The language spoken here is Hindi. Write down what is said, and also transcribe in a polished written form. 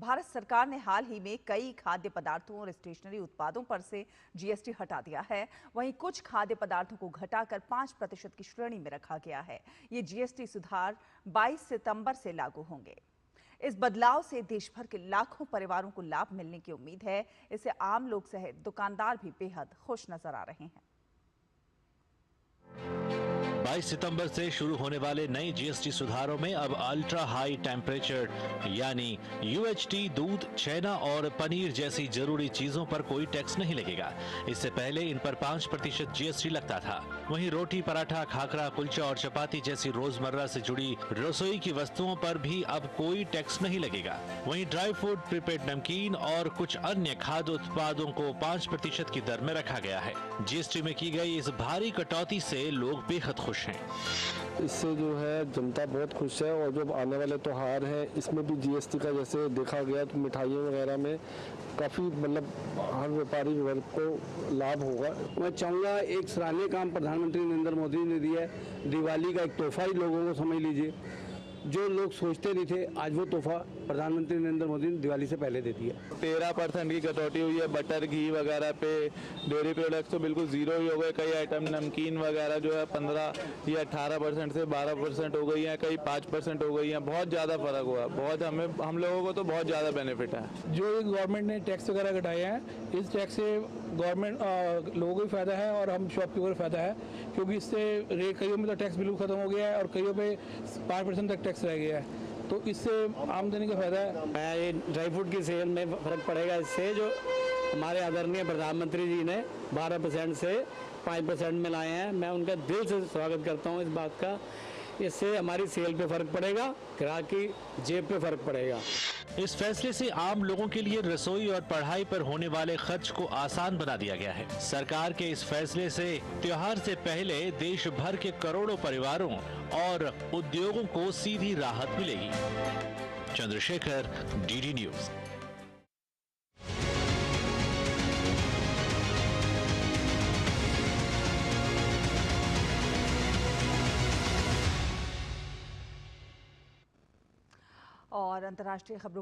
भारत सरकार ने हाल ही में कई खाद्य पदार्थों और स्टेशनरी उत्पादों पर से जीएसटी हटा दिया है। वहीं कुछ खाद्य पदार्थों को घटाकर 5% की श्रेणी में रखा गया है। ये जीएसटी सुधार 22 सितंबर से लागू होंगे। इस बदलाव से देश भर के लाखों परिवारों को लाभ मिलने की उम्मीद है। इससे आम लोग सहित दुकानदार भी बेहद खुश नजर आ रहे हैं। 22 सितंबर से शुरू होने वाले नए जीएसटी सुधारों में अब अल्ट्रा हाई टेम्परेचर यानी यूएचटी, दूध, छेना और पनीर जैसी जरूरी चीजों पर कोई टैक्स नहीं लगेगा। इससे पहले इन पर 5% जीएसटी लगता था। वहीं रोटी, पराठा, खाखरा, कुलचा और चपाती जैसी रोजमर्रा से जुड़ी रसोई की वस्तुओं पर भी अब कोई टैक्स नहीं लगेगा। वहीं ड्राई फ्रूट, प्रीपेड नमकीन और कुछ अन्य खाद्य उत्पादों को 5% की दर में रखा गया है। जीएसटी में की गई इस भारी कटौती से लोग बेहद खुश हैं। इससे जो है जनता बहुत खुश है और जो आने वाले त्योहार हैं इसमें भी जीएसटी का जैसे देखा गया तो मिठाइयों वगैरह में काफ़ी मतलब हर व्यापारी वर्ग को लाभ होगा। मैं चाहूँगा एक सराहनीय काम प्रधानमंत्री नरेंद्र मोदी ने दिया है। दिवाली का एक तोहफा ही लोगों को समझ लीजिए। जो लोग सोचते नहीं थे आज वो तोहफा प्रधानमंत्री नरेंद्र मोदी ने दिवाली से पहले दे दिया। 13% की कटौती हुई है। बटर, घी वगैरह पे, डेयरी प्रोडक्ट्स तो बिल्कुल जीरो ही हो गए। कई आइटम नमकीन वगैरह जो है 15 या 18% से 12% हो गई है, कई 5% हो गई है। बहुत ज़्यादा फर्क हुआ। बहुत हम लोगों को तो बहुत ज़्यादा बेनिफिट है। जो गवर्नमेंट ने टैक्स वगैरह घटाए हैं, इस टैक्स से गवर्नमेंट लोगों को भी फायदा है और हम शॉपकीपर को फायदा है, क्योंकि इससे रेट कईयों में तो टैक्स बिल्कुल खत्म हो गया है और कईयों पे 5% तक टैक्स रह गया है, तो इससे आमदनी का फायदा है। ये ड्राई फ्रूट की सेल में फर्क पड़ेगा। इससे जो हमारे आदरणीय प्रधानमंत्री जी ने 12% से 5% में लाए हैं, मैं उनका दिल से स्वागत करता हूँ इस बात का। इससे हमारी सेल पे फर्क पड़ेगा, ग्राहक की जेब पे फर्क पड़ेगा। इस फैसले से आम लोगों के लिए रसोई और पढ़ाई पर होने वाले खर्च को आसान बना दिया गया है। सरकार के इस फैसले से त्योहार से पहले देश भर के करोड़ों परिवारों और उद्योगों को सीधी राहत मिलेगी। Chandrashekhar, DD news. और अंतर्राष्ट्रीय खबरों का